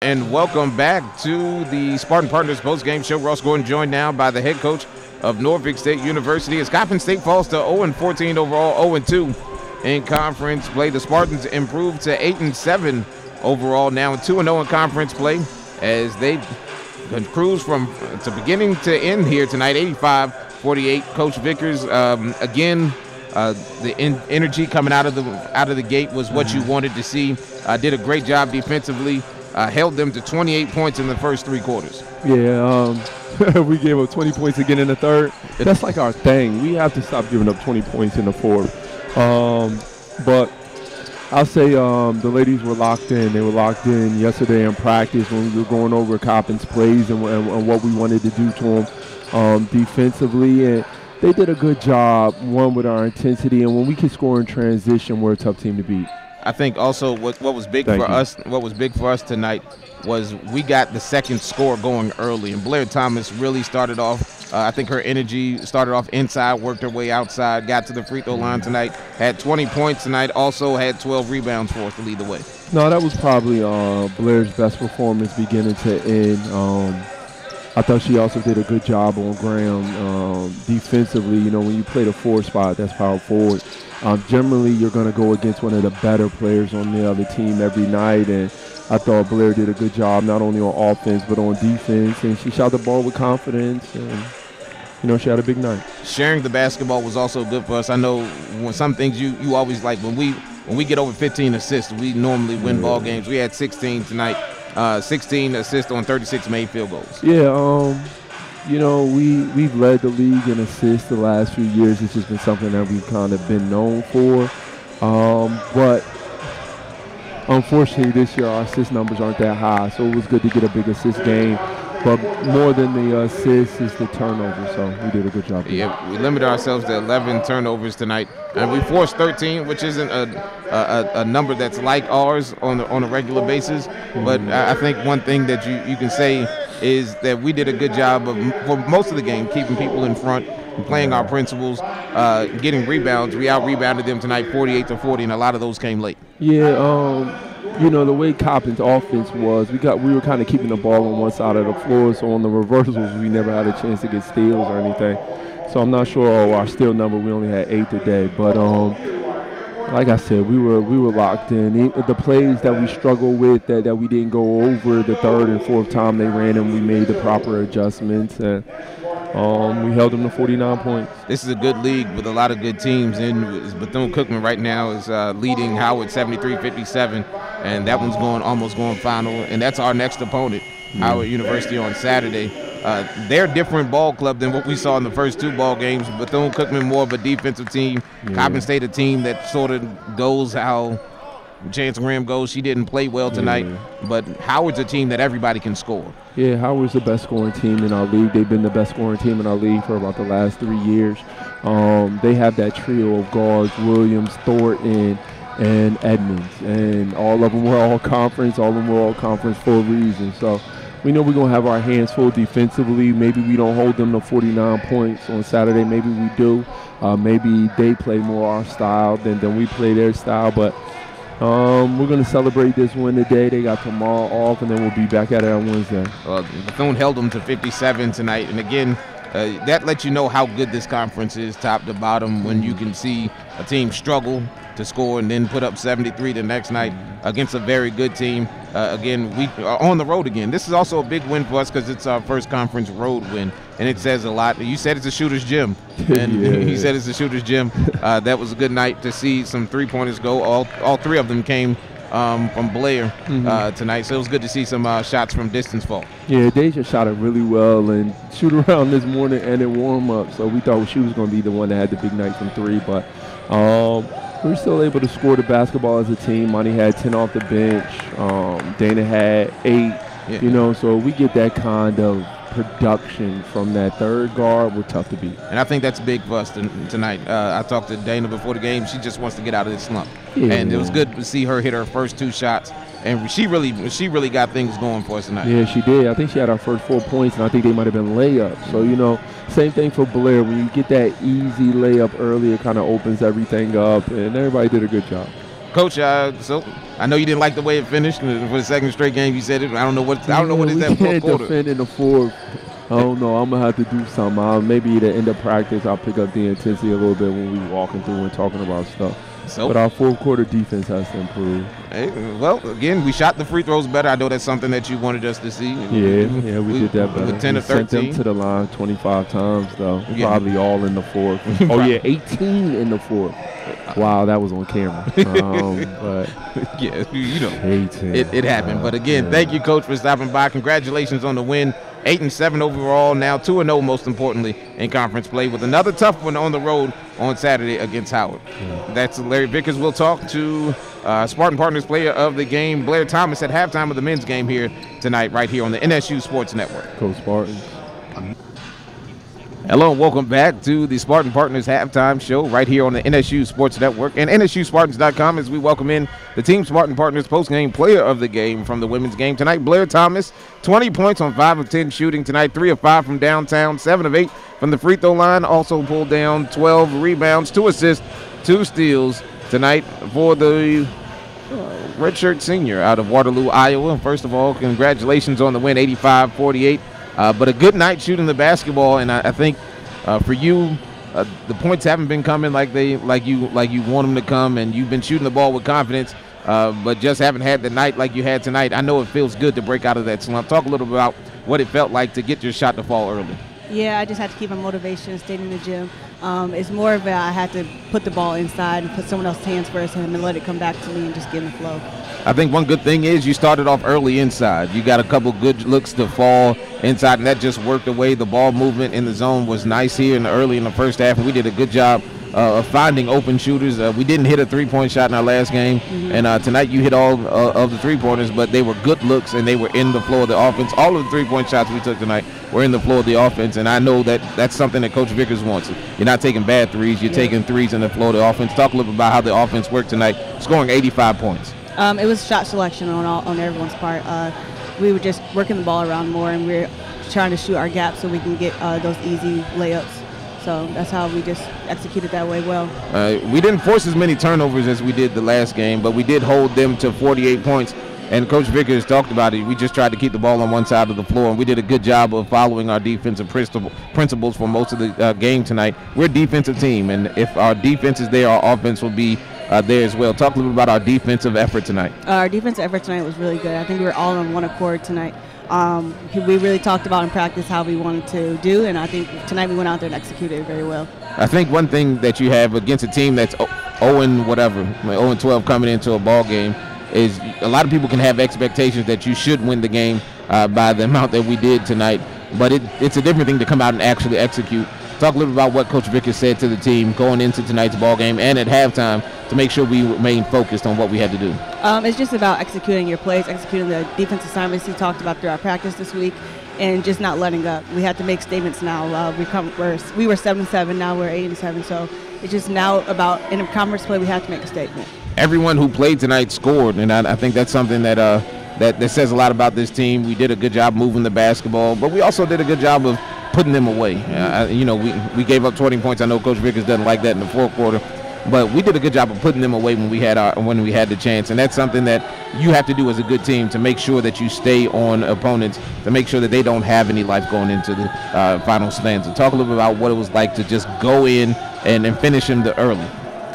and welcome back to the Spartan Partners postgame show. Ross Gordon joined now by the head coach of Norfolk State University as Coppin State falls to 0-14 overall, 0-2 in conference play. The Spartans improved to 8-7 overall, now 2-0 in conference play as they cruise from beginning to end here tonight, 85-48. Coach Vickers, again, the energy coming out of the gate was what you wanted to see. Did a great job defensively. Held them to 28 points in the first three quarters. Yeah, we gave up 20 points again in the third. That's like our thing. We have to stop giving up 20 points in the fourth. But I'll say the ladies were locked in. They were locked in yesterday in practice when we were going over Coppin's plays and what we wanted to do to them defensively. And they did a good job, one, with our intensity. And when we can score in transition, we're a tough team to beat. I think also what was big for us tonight was we got the second score going early, and Blaire Thomas really started off. I think her energy started off inside, worked her way outside, got to the free throw line tonight, had 20 points tonight, also had 12 rebounds for us to lead the way. No, that was probably Blaire's best performance beginning to end. I thought she also did a good job on Graham defensively. You know, when you play the 4 spot, that's power forward. Generally, you're going to go against one of the better players on the other team every night, and I thought Blaire did a good job not only on offense but on defense, and she shot the ball with confidence, and you know, she had a big night. Sharing the basketball was also good for us. I know when some things you always like when we get over 15 assists, we normally win ball games. We had 16 tonight, 16 assists on 36 made field goals. Yeah, you know, we've led the league in assists the last few years. It's just been something that we've kind of been known for. But unfortunately this year our assist numbers aren't that high, so it was good to get a big assist game. But more than the assists is the turnover, so we did a good job. Yeah, we limited ourselves to 11 turnovers tonight, and we forced 13, which isn't a number that's like ours on a regular basis. But I think one thing that you can say is that we did a good job of, for most of the game, keeping people in front, playing our principles, getting rebounds. We out-rebounded them tonight 48-40, and a lot of those came late. Yeah, you know, the way Coppin's offense was, we were kind of keeping the ball on one side of the floor, so on the reversals, we never had a chance to get steals or anything. So I'm not sure our steal number, we only had 8 today. But like I said, we were locked in. The plays that we struggled with, that we didn't go over the third and fourth time they ran them, we made the proper adjustments, and we held them to 49 points. This is a good league with a lot of good teams, and Bethune-Cookman right now is leading Howard 73-57, and that one's almost going final, and that's our next opponent, Howard University, on Saturday. They're a different ball club than what we saw in the first 2 ball games. Bethune-Cookman more of a defensive team. Coppin State a team that sort of goes how Chance Graham goes. She didn't play well tonight, but Howard's a team that everybody can score. Yeah, Howard's the best scoring team in our league. They've been the best scoring team in our league for about the last 3 years. They have that trio of guards, Williams, Thornton, and Edmonds, and all of them were all conference. All of them were all conference for a reason. So we know we're going to have our hands full defensively. Maybe we don't hold them to 49 points on Saturday. Maybe we do. Maybe they play more our style than we play their style. But we're going to celebrate this win today. They got tomorrow off, and then we'll be back at it on Wednesday. Bethune held them to 57 tonight. And again, that lets you know how good this conference is top to bottom when you can see a team struggle to score and then put up 73 the next night against a very good team. Again, we are on the road again. This is also a big win for us because it's our first conference road win, and it says a lot. You said it's a shooter's gym, and he said it's a shooter's gym. That was a good night to see some three-pointers go. All 3 of them came from Blaire tonight, so it was good to see some shots from distance fall. Yeah, Deja shot it really well and shoot around this morning and in warm-up, so we thought she was going to be the one that had the big night from 3, but we were still able to score the basketball as a team. Monty had 10 off the bench. Dana had 8. You know, so we get that kind of production from that third guard. We're tough to beat. And I think that's big for us tonight. I talked to Dana before the game. She just wants to get out of this slump. And it was good to see her hit her first 2 shots. And she really got things going for us tonight. Yeah, she did. I think she had her first 4 points, and I think they might have been layups. So, you know, same thing for Blaire. When you get that easy layup early, it kind of opens everything up, and everybody did a good job. Coach, so I know you didn't like the way it finished for the second straight game. You said it. I don't know what is that fourth quarter. Defend in the fourth. I don't know. I'm gonna have to do something. Maybe at the end of practice, I'll pick up the intensity a little bit when we walking through and talking about stuff. So, but our fourth quarter defense has to improve. Hey, well, again, we shot the free throws better. I know that's something that you wanted us to see. Yeah, we did that better. With 10 or 13. Sent them to the line 25 times, though. Yeah. Probably all in the fourth. Oh, yeah, 18 in the fourth. Wow, that was on camera. But yeah, you know, it happened. But again, thank you, Coach, for stopping by. Congratulations on the win. 8-7 overall, now 2-0 most importantly in conference play, with another tough one on the road on Saturday against Howard. That's Larry Vickers. We'll talk to Spartan Partners player of the game, Blaire Thomas, at halftime of the men's game here tonight, right here on the NSU Sports Network. Go Spartans. Hello and welcome back to the Spartan Partners halftime show right here on the NSU Sports Network and NSUSpartans.com as we welcome in the Team Spartan Partners postgame player of the game from the women's game tonight. Blaire Thomas, 20 points on 5 of 10 shooting tonight, 3 of 5 from downtown, 7 of 8 from the free throw line, also pulled down 12 rebounds, 2 assists, 2 steals tonight for the redshirt senior out of Waterloo, Iowa. First of all, congratulations on the win, 85-48. But a good night shooting the basketball, and I think for you, the points haven't been coming like you want them to come, and you've been shooting the ball with confidence, but just haven't had the night like you had tonight. I know it feels good to break out of that slump. Talk a little bit about what it felt like to get your shot to fall early. Yeah, I just had to keep my motivation, staying in the gym. It's more of I had to put the ball inside and put someone else's hands first and let it come back to me and just get in the flow. I think one good thing is you started off early inside. You got a couple good looks to fall inside, and that just worked away. The ball movement in the zone was nice here early in the first half, and we did a good job of finding open shooters. We didn't hit a three-point shot in our last game, and tonight you hit all of the three-pointers, but they were good looks, and they were in the flow of the offense. All of the three-point shots we took tonight were in the flow of the offense, and I know that that's something that Coach Vickers wants. You're not taking bad threes. You're taking threes in the flow of the offense. Talk a little bit about how the offense worked tonight, scoring 85 points. It was shot selection on everyone's part. We were just working the ball around more, and we were trying to shoot our gaps so we can get those easy layups. So that's how we just executed that way well. We didn't force as many turnovers as we did the last game, but we did hold them to 48 points. And Coach Vickers talked about it. We just tried to keep the ball on one side of the floor, and we did a good job of following our defensive principles for most of the game tonight. We're a defensive team, and if our defense is there, our offense will be there as well. Talk a little bit about our defensive effort tonight. Our defensive effort tonight was really good. I think we were all on one accord tonight. We really talked about in practice how we wanted to do, and I think tonight we went out there and executed it very well. I think one thing that you have against a team that's 0-12 coming into a ball game is a lot of people can have expectations that you should win the game by the amount that we did tonight, but it's a different thing to come out and actually execute. Talk a little about what Coach Vickers said to the team going into tonight's ball game and at halftime to make sure we remain focused on what we had to do. It's just about executing your plays, executing the defense assignments he talked about through our practice this week, and just not letting up. We had to make statements now. We were 7-7, now we're 8-7, so it's just now about in a conference play we have to make a statement. Everyone who played tonight scored, and I think that's something that that says a lot about this team. We did a good job moving the basketball, but we also did a good job of putting them away. We gave up 20 points. I know Coach Vickers doesn't like that in the fourth quarter, but we did a good job of putting them away when we had the chance, and that's something that you have to do as a good team to make sure that you stay on opponents, to make sure that they don't have any life going into the final stanza. Talk a little bit about what it was like to just go in and finish them early.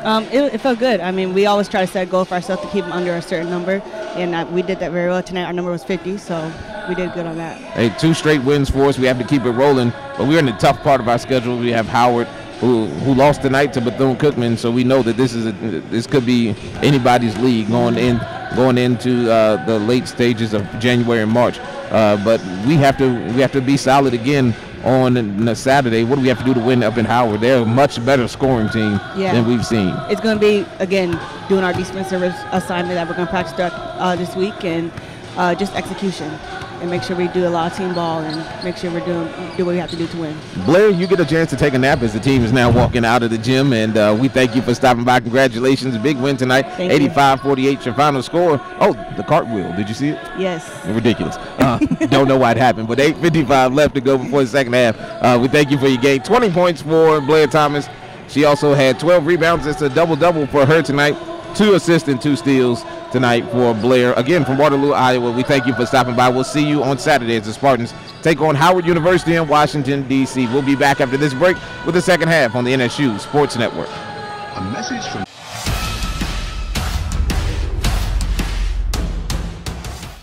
It felt good. I mean, we always try to set a goal for ourselves to keep them under a certain number, and we did that very well. Tonight our number was 50, so we did good on that. Hey, 2 straight wins for us. We have to keep it rolling, but we're in the tough part of our schedule. We have Howard, who lost tonight to Bethune-Cookman, so we know that this could be anybody's league going into the late stages of January and March. But we have to be solid again on Saturday. What do we have to do to win up in Howard? They're a much better scoring team than we've seen. It's going to be, again, doing our defensive assignment that we're going to practice throughout this week, and just execution, and make sure we do a lot of team ball and make sure we do what we have to do to win. Blaire, you get a chance to take a nap as the team is now walking out of the gym, and we thank you for stopping by. Congratulations. Big win tonight. 85-48, your final score. Oh, the cartwheel. Did you see it? Yes. Ridiculous. Don't know why it happened, but 8:55 left to go before the second half. We thank you for your game. 20 points for Blaire Thomas. She also had 12 rebounds. It's a double-double for her tonight. 2 assists and 2 steals tonight for Blaire. Again, from Waterloo, Iowa, we thank you for stopping by. We'll see you on Saturday as the Spartans take on Howard University in Washington, D.C. We'll be back after this break with the second half on the NSU Sports Network. A message from